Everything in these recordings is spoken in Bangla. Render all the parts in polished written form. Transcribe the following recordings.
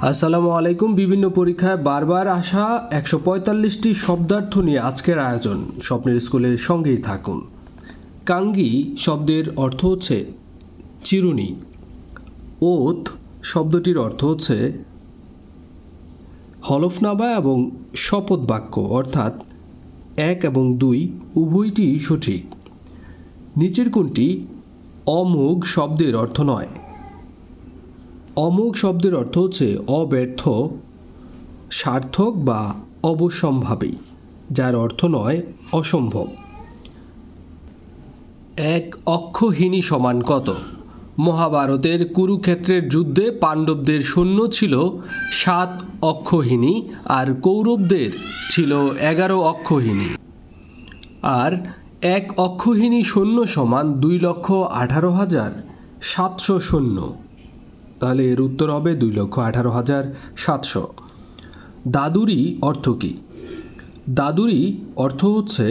আসসালামু আলাইকুম। বিভিন্ন পরীক্ষায় বারবার আসা 145টি শব্দার্থ নিয়ে আজকের আয়োজন। স্বপ্নের স্কুলের সঙ্গেই থাকুন। কাঙ্গি শব্দের অর্থ হচ্ছে চিরুনি। ওত শব্দটির অর্থ হচ্ছে হলফনামা এবং শপথ বাক্য, অর্থাৎ 1 এবং 2 উভয়টি সঠিক। নিচের কোনটি অমোঘ শব্দের অর্থ নয়? অমোঘ শব্দের অর্থ হচ্ছে অব্যর্থ, সার্থক বা অবশ্যম্ভাবী, যার অর্থ নয় অসম্ভব। এক অক্ষহিনী সমান কত? মহাভারতের কুরুক্ষেত্রের যুদ্ধে পাণ্ডবদের সৈন্য ছিল 7 অক্ষহিনী আর কৌরবদের ছিল 11 অক্ষহিনী। আর 1 অক্ষহিনী সৈন্য সমান 2,18,700 সৈন্য। তাহলে এর উত্তর হবে 2,18,700। দাদুরি অর্থ কী? দাদুরি অর্থ হচ্ছে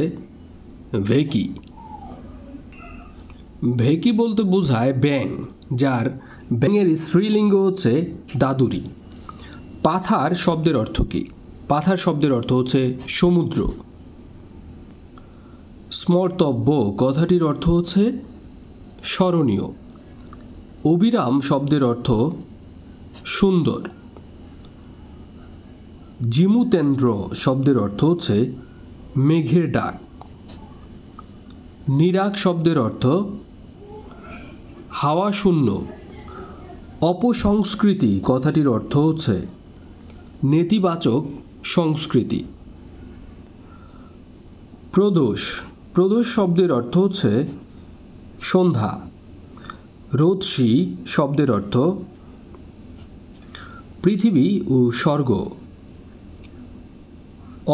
ভেকি। ভেকি বলতে বোঝায় ব্যাঙ, যার ব্যাঙের স্ত্রীলিঙ্গ হচ্ছে দাদুরি। পাথার শব্দের অর্থ কী? পাথার শব্দের অর্থ হচ্ছে সমুদ্র। স্মর্তব্য কথাটির অর্থ হচ্ছে স্মরণীয়। অবিরাম শব্দের অর্থ সুন্দর। জিমুতেন্দ্র শব্দের অর্থ হচ্ছে মেঘের ডাক। নিরাক শব্দের অর্থ হাওয়া শূন্য। অপসংস্কৃতি কথাটির অর্থ হচ্ছে নেতিবাচক সংস্কৃতি। প্রদোষ, প্রদোষ শব্দের অর্থ হচ্ছে সন্ধ্যা। রোদসী শব্দের অর্থ পৃথিবী ও স্বর্গ।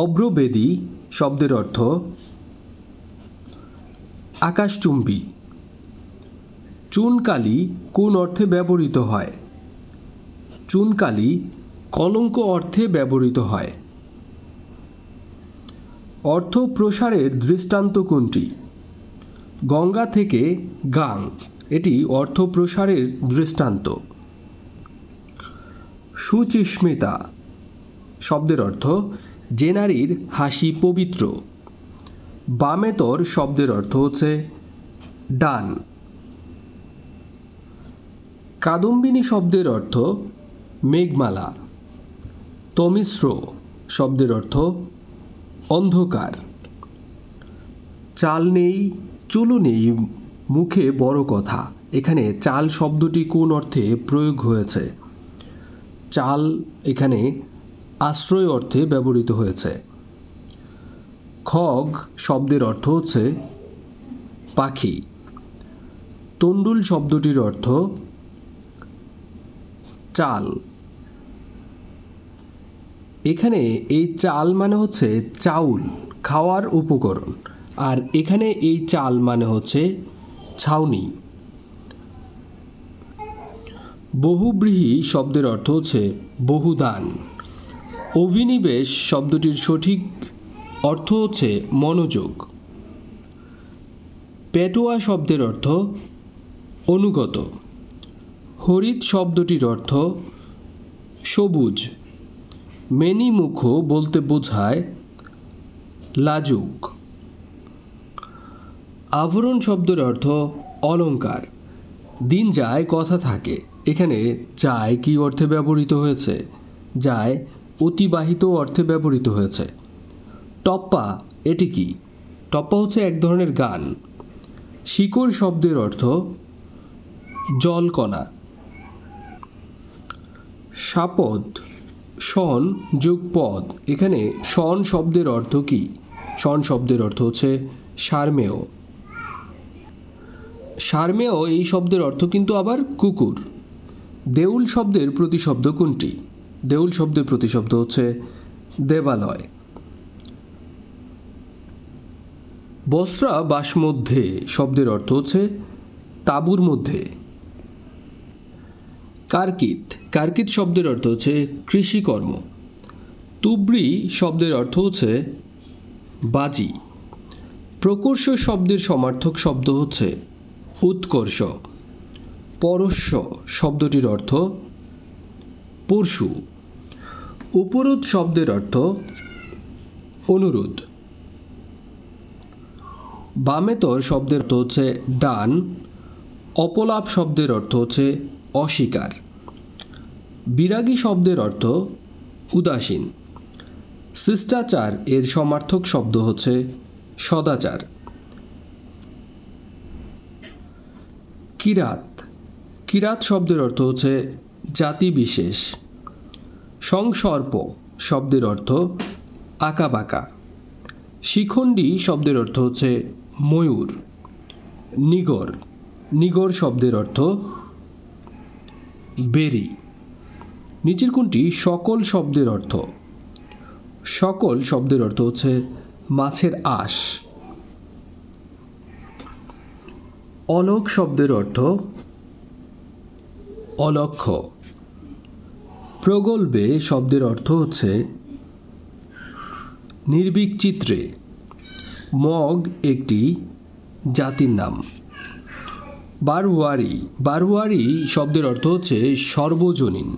অব্রবেদী শব্দের অর্থ আকাশচুম্বী। চুনকালি কোন অর্থে ব্যবহৃত হয়? চুনকালি কলঙ্ক অর্থে ব্যবহৃত হয়। অর্থ প্রসারের দৃষ্টান্ত কোনটি? গঙ্গা থেকে গাং, এটি অর্থ প্রসারের দৃষ্টান্ত। সুচিস্মিতা শব্দের অর্থ যে নারীর হাসি পবিত্র। বামেতর শব্দের অর্থ হচ্ছে ডান। কাদম্বিনী শব্দের অর্থ মেঘমালা। তমিশ্র শব্দের অর্থ অন্ধকার। চাল নেই চুলো নেই মুখে বড় কথা, এখানে চাল শব্দটি কোন অর্থে প্রয়োগ হয়েছে? চাল এখানে আশ্রয় অর্থে ব্যবহৃত হয়েছে। খগ শব্দের অর্থ হচ্ছে পাখি। তন্ডুল শব্দটির অর্থ চাল। এখানে এই চাল মানে হচ্ছে চাউল, খাওয়ার উপকরণ, আর এখানে এই চাল মানে হচ্ছে ছাউনি। বহুব্রীহি শব্দের অর্থ হচ্ছে বহুদান। অভিনিবেশ শব্দটির সঠিক অর্থ হচ্ছে মনোযোগ। পেটোয়া শব্দের অর্থ অনুগত। হরিৎ শব্দটির অর্থ সবুজ। মেনিমুখ বলতে বোঝায় লাজুক। আভরণ শব্দের অর্থ অলংকার। দিন যায় কথা থাকে, এখানে যায় কি অর্থে ব্যবহৃত হয়েছে? যায় অতিবাহিত অর্থে ব্যবহৃত হয়েছে। টপ্পা এটি কি? টপ্পা হচ্ছে এক ধরনের গান। শিকড় শব্দের অর্থ জলকণা। সাপদ শন যোগ পদ, এখানে শন শব্দের অর্থ কি? শন শব্দের অর্থ হচ্ছে সারমেয়। সারমেয় এই শব্দের অর্থ কিন্তু আবার কুকুর। দেউল শব্দের প্রতিশব্দ কোনটি? দেউল শব্দের প্রতিশব্দ হচ্ছে দেবালয়। বস্ত্রা বাস মধ্যে শব্দের অর্থ হচ্ছে তাঁবুর মধ্যে। কার্কিত, কার্কিত শব্দের অর্থ হচ্ছে কৃষিকর্ম। তুবড়ি শব্দের অর্থ হচ্ছে বাজি। প্রকর্ষ শব্দের সমার্থক শব্দ হচ্ছে উৎকর্ষ। পরশ্য শব্দটির অর্থ পরশু। উপরোধ শব্দের অর্থ অনুরোধ। বামেতর শব্দের অর্থ হচ্ছে ডান। অপলাপ শব্দের অর্থ হচ্ছে অস্বীকার। বিরাগী শব্দের অর্থ উদাসীন। শিষ্টাচার এর সমার্থক শব্দ হচ্ছে সদাচার। কিরাত। কিরাত শব্দের অর্থ হচ্ছে জাতিবিশেষ। সংসর্প শব্দের অর্থ আঁকাবাঁকা। শিখণ্ডী শব্দের অর্থ হচ্ছে ময়ূর। নিগর। নিগর শব্দের অর্থ বেরি। নিচের কোনটি সকল শব্দের অর্থ? সকল শব্দের অর্থ হচ্ছে মাছের আঁশ। অলোক শব্দের অর্থ অলক্ষ্য। প্রগল্ভে শব্দের অর্থ হচ্ছে নির্ভীক চিত্রে। মগ একটি জাতির নাম। বারোয়ারি। বারোয়ারি শব্দের অর্থ হচ্ছে সর্বজনীন।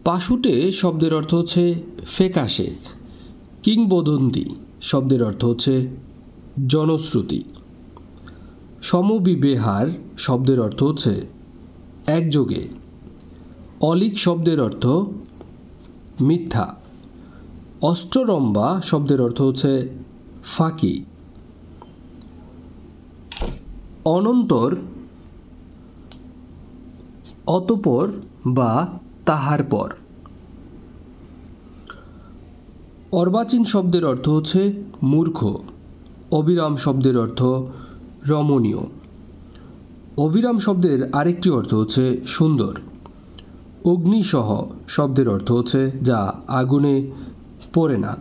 পাশুটে শব্দের অর্থ হচ্ছে ফ্যাকাশে। কিংবদন্তি শব্দের অর্থ হচ্ছে জনশ্রুতি। সমবিবেহার শব্দের অর্থ হচ্ছে একযোগে। অলিক শব্দের অর্থ মিথ্যা। অষ্টরম্ভা শব্দের অর্থ হচ্ছে ফাঁকি। অনন্তর অতঃপর বা তাহার পর। অর্বাচীন শব্দের অর্থ হচ্ছে মূর্খ। অবিরাম শব্দের অর্থ রমণীয়। অবিরাম শব্দের আরেকটি অর্থ হচ্ছে সুন্দর। অগ্নিসহ শব্দের অর্থ হচ্ছে যা আগুনে পড়ে না।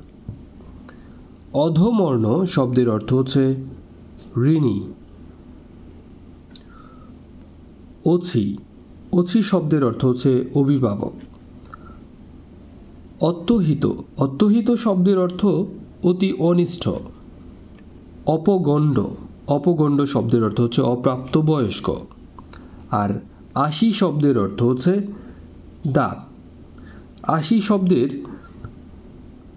অধমর্ণ শব্দের অর্থ হচ্ছে ঋণী। অছি। অছি শব্দের অর্থ হচ্ছে অভিভাবক। অত্যহিত। অত্যহিত শব্দের অর্থ অতি অনিষ্ঠ। অপগণ্ড। অপগণ্ড শব্দের অর্থ হচ্ছে অপ্রাপ্তবয়স্ক। আর আশি শব্দের অর্থ হচ্ছে দাঁত। আশি শব্দের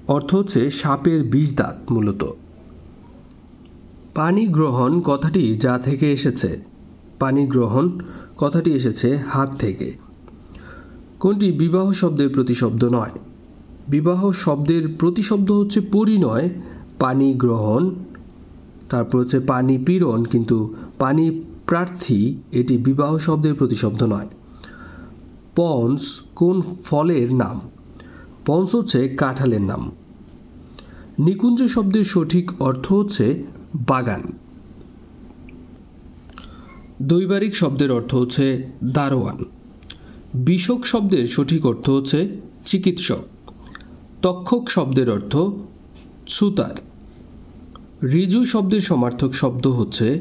অর্থ হচ্ছে সাপের বিষ দাঁত মূলত। পানি গ্রহণ কথাটি যা থেকে এসেছে। পানি গ্রহণ কথাটি এসেছে হাত থেকে। কোনটি বিবাহ শব্দের প্রতিশব্দ নয়? বিবাহ শব্দের প্রতিশব্দ হচ্ছে পরিণয়, পানি গ্রহণ, তারপর হচ্ছে পানি পীড়ন, কিন্তু পানি প্রার্থী এটি বিবাহ শব্দের প্রতিশব্দ নয়। পঞ্চ কোন ফলের নাম? পঞ্চ হচ্ছে কাঁঠালের নাম। নিকুঞ্জ শব্দের সঠিক অর্থ হচ্ছে বাগান। দৈবারিক শব্দের অর্থ হচ্ছে দারোয়ান। বিষক শব্দের সঠিক অর্থ হচ্ছে চিকিৎসক। তক্ষক শব্দের অর্থ সুতার। ঋজু শব্দের সমার্থক শব্দ হচ্ছে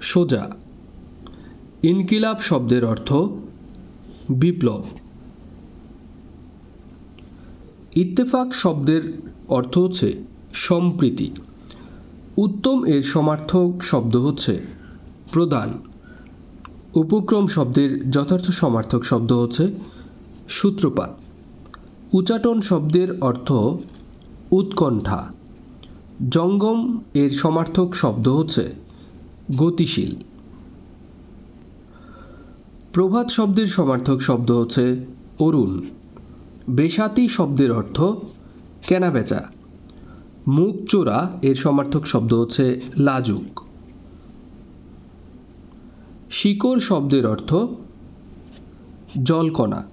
সোজা। ইনকিলাব শব্দের অর্থ বিপ্লব। ইত্তেফাক শব্দের অর্থ হচ্ছে সম্প্রীতি। উত্তম এর সমার্থক শব্দ হচ্ছে প্রদান। উপক্রম শব্দের যথার্থ সমার্থক শব্দ হচ্ছে সূত্রপাত। উচাটন শব্দের অর্থ উৎকণ্ঠা। জঙ্গম এর সমার্থক শব্দ হচ্ছে গতিশীল। প্রভাত শব্দের সমার্থক শব্দ হচ্ছে অরুণ। বেসাতি শব্দের অর্থ কেনাবেচা। মুখ চোরা এর সমার্থক শব্দ হচ্ছে লাজুক। শিকড় শব্দের অর্থ জলকণা।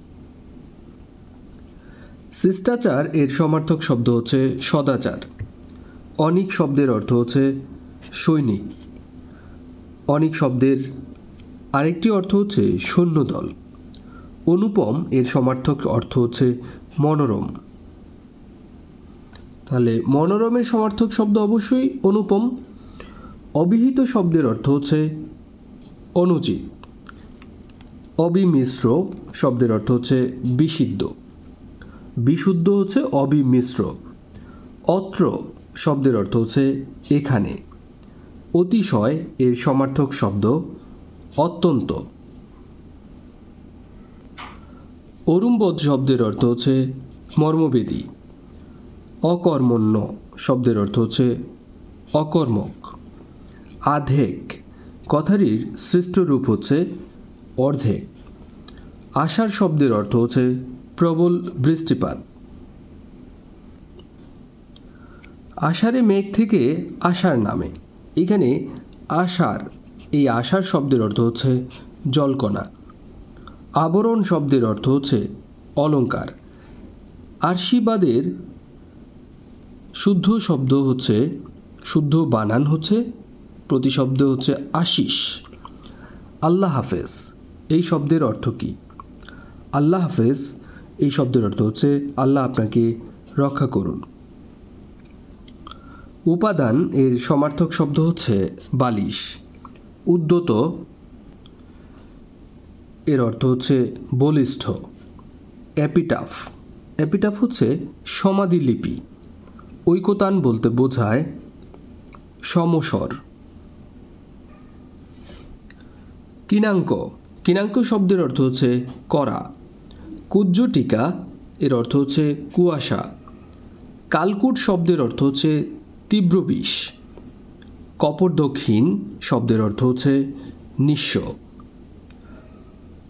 শিষ্টাচার এর সমার্থক শব্দ হচ্ছে সদাচার। অনিক শব্দের অর্থ হচ্ছে সৈনিক। অনিক শব্দের আরেকটি অর্থ হচ্ছে সৈন্যদল। অনুপম এর সমার্থক অর্থ হচ্ছে মনোরম। তাহলে মনোরমের সমার্থক শব্দ অবশ্যই অনুপম। অবিহিত শব্দের অর্থ হচ্ছে অনুচিত। অবিমিশ্র শব্দের অর্থ হচ্ছে বিশুদ্ধ। বিশুদ্ধ হচ্ছে অবিমিশ্র। অত্র শব্দের অর্থ হচ্ছে এখানে। অতিশয় এর সমার্থক শব্দ অত্যন্ত। অরুম্বদ শব্দের অর্থ হচ্ছে মর্মবেদী। অকর্মণ্য শব্দের অর্থ হচ্ছে অকর্মক। আধেক কথাটির সৃষ্ট রূপ হচ্ছে অর্ধেক। আষাঢ় শব্দের অর্থ হচ্ছে প্রবল বৃষ্টিপাত। আষাঢ়ে মেঘ থেকে আষাঢ় নামে, এখানে আষাঢ়, এই আষাঢ় শব্দের অর্থ হচ্ছে জলকণা। আবরণ শব্দের অর্থ হচ্ছে অলঙ্কার। আশীর্বাদের শুদ্ধ শব্দ হচ্ছে, শুদ্ধ বানান হচ্ছে, প্রতিশব্দ হচ্ছে আশিস। আল্লাহ হাফেজ এই শব্দের অর্থ কী? আল্লাহ হাফেজ এই শব্দের অর্থ হচ্ছে আল্লাহ আপনাকে রক্ষা করুন। উপাদান এর সমার্থক শব্দ হচ্ছে বালিশ। উদ্যত এর অর্থ হচ্ছে বলিষ্ঠ। এপিটাফ, এপিটাফ হচ্ছে সমাধিলিপি। ঐকতান বলতে বোঝায় সমস্বর। কিনাঙ্ক, কিনাঙ্ক শব্দের অর্থ হচ্ছে করা। কুজ্জটিকা এর অর্থ হচ্ছে কুয়াশা। কালকুট শব্দের অর্থ হচ্ছে তীব্র বিষ। কপর্দক্ষিণ শব্দের অর্থ হচ্ছে নিঃস্ব।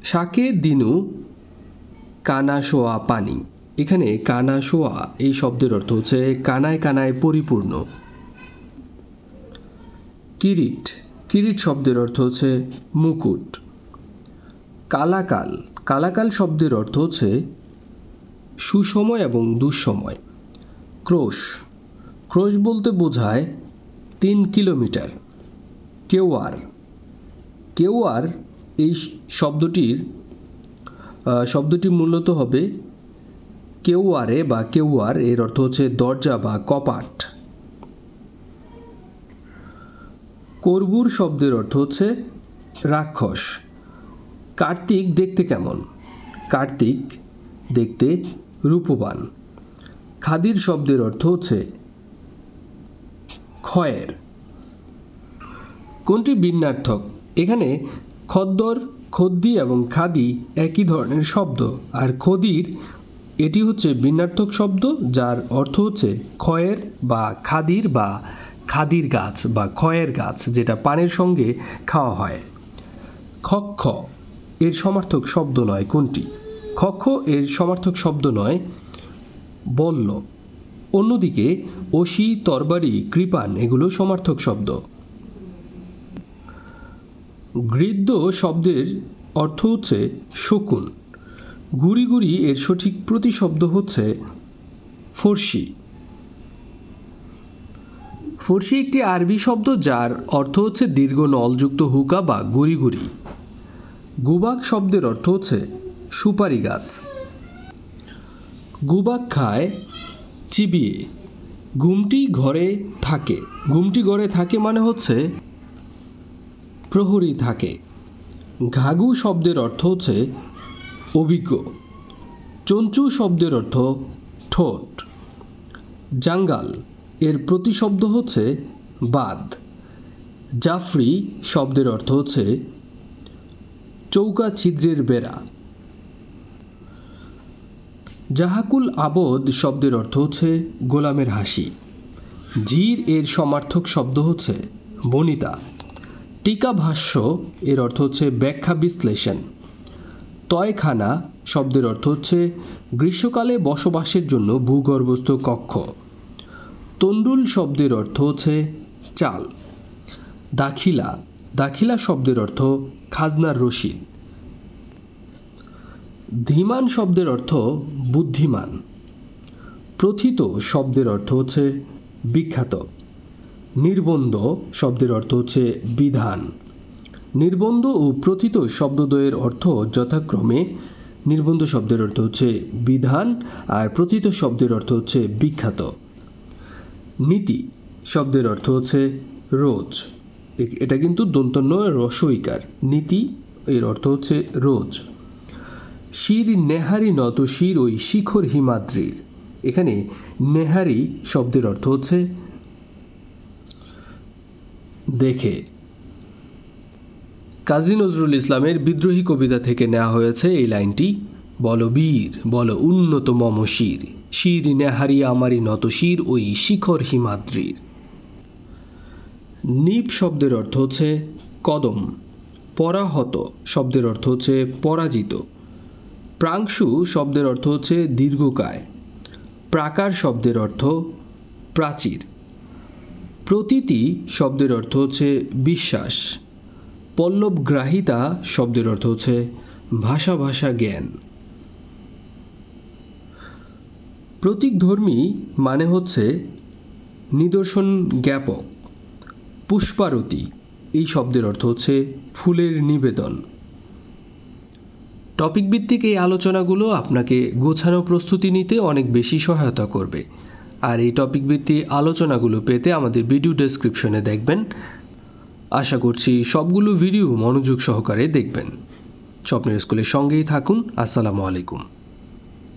শাকে দিনু কানাশোয়া পানি, এখানে কানাশোয়া এই শব্দের অর্থ হচ্ছে কানায় কানায় পরিপূর্ণ। কিরিট, কিরিট শব্দের অর্থ হচ্ছে মুকুট। কালাকাল, কালাকাল শব্দের অর্থ হচ্ছে সুসময় এবং দুঃসময়। ক্রোশ, ক্রোশ বলতে বোঝায় 3 কিলোমিটার। কেওয়ার, কেওয়ার এই শব্দটি মূলত হবে কেওয়ারে বা কেওয়ার, এর অর্থ হচ্ছে দরজা বা কপাট। কর্বুর শব্দের অর্থ হচ্ছে রাক্ষস। কার্তিক দেখতে কেমন? কার্তিক দেখতে রূপবান। খাদির শব্দের অর্থ হচ্ছে ক্ষয়ের। কোনটি ভিন্নার্থক? এখানে খদ্দর, খদ্দি এবং খাদি একই ধরনের শব্দ, আর খদির এটি হচ্ছে ভিন্নার্থক শব্দ যার অর্থ হচ্ছে ক্ষয়ের বা খাদির বা খাদির গাছ বা ক্ষয়ের গাছ, যেটা পানের সঙ্গে খাওয়া হয়। খক্ষ এর সমার্থক শব্দ নয় কোনটি? খক্ষ এর সমার্থক শব্দ নয় বল্ল। অন্যদিকে অসি, তরবারি, কৃপান এগুলো সমার্থক শব্দ। গৃদ্ধ শব্দের অর্থ হচ্ছে শকুন। গুড়ি গুড়ি এর সঠিক প্রতিশব্দ হচ্ছে ফর্সি। ফর্সি একটি আরবি শব্দ যার অর্থ হচ্ছে দীর্ঘ নলযুক্ত হুকা বা গুড়ি গুড়ি। গুবাক শব্দের অর্থ হচ্ছে সুপারি গাছ। গুবাক খায় চিবিয়ে। ঘুমটি ঘরে থাকে, ঘুমটি ঘরে থাকে মানে হচ্ছে প্রহরী থাকে। ঘাঘু শব্দের অর্থ হচ্ছে অভিজ্ঞ। চঞ্চু শব্দের অর্থ ঠোঁট। জাঙ্গাল এর প্রতিশব্দ হচ্ছে বাদ। জাফরি শব্দের অর্থ হচ্ছে চৌকা ছিদ্রের বেড়া। জাহাকুল আবদ শব্দের অর্থ হচ্ছে গোলামের হাসি। জির এর সমার্থক শব্দ হচ্ছে বনিতা। টিকা ভাষ্য এর অর্থ হচ্ছে ব্যাখ্যা বিশ্লেষণ। তয়খানা শব্দের অর্থ হচ্ছে গ্রীষ্মকালে বসবাসের জন্য ভূগর্ভস্থ কক্ষ। তন্ডুল শব্দের অর্থ হচ্ছে চাল। দাখিলা, দাখিলা শব্দের অর্থ খাজনার রসিদ। ধীমান শব্দের অর্থ বুদ্ধিমান। প্রথিত শব্দের অর্থ হচ্ছে বিখ্যাত। নির্বন্ধ শব্দের অর্থ হচ্ছে বিধান। নির্বন্ধ ও প্রথিত শব্দদ্বয়ের অর্থ যথাক্রমে নির্বন্ধ শব্দের অর্থ হচ্ছে বিধান আর প্রথিত শব্দের অর্থ হচ্ছে বিখ্যাত। নীতি শব্দের অর্থ হচ্ছে রোজ, এটা কিন্তু দন্তন্য রসইকার। নীতি এর অর্থ হচ্ছে রোজ। শির নেহারি নত শির ওই শিখর হিমাদ্রির, এখানে নেহারি শব্দের অর্থ হচ্ছে দেখে। কাজী নজরুল ইসলামের বিদ্রোহী কবিতা থেকে নেওয়া হয়েছে এই লাইনটি। বলো বীর, বলো উন্নত মম শির, শির নেহারি আমারি নত শির ওই শিখর হিমাদ্রির। নিপ শব্দের অর্থ হচ্ছে কদম। পরাহত শব্দের অর্থ হচ্ছে পরাজিত। প্রাংশু শব্দের অর্থ হচ্ছে দীর্ঘকায়। প্রাকার শব্দের অর্থ প্রাচীর। প্রতীতি শব্দের অর্থ হচ্ছে বিশ্বাস। পল্লবগ্রাহিতা শব্দের অর্থ হচ্ছে ভাষা ভাষা জ্ঞান। প্রতীকধর্মী মানে হচ্ছে নিদর্শন জ্ঞাপক। পুষ্পারতি এই শব্দের অর্থ হচ্ছে ফুলের নিবেদন। টপিক ভিত্তিক এই আলোচনাগুলো আপনাকে গোছানো প্রস্তুতি নিতে অনেক বেশি সহায়তা করবে। আর এই টপিক ভিত্তিক আলোচনাগুলো পেতে আমাদের ভিডিও ডেসক্রিপশনে দেখবেন। আশা করছি সবগুলো ভিডিও মনোযোগ সহকারে দেখবেন। স্বপ্নের স্কুলের সঙ্গেই থাকুন। আসসালামু আলাইকুম।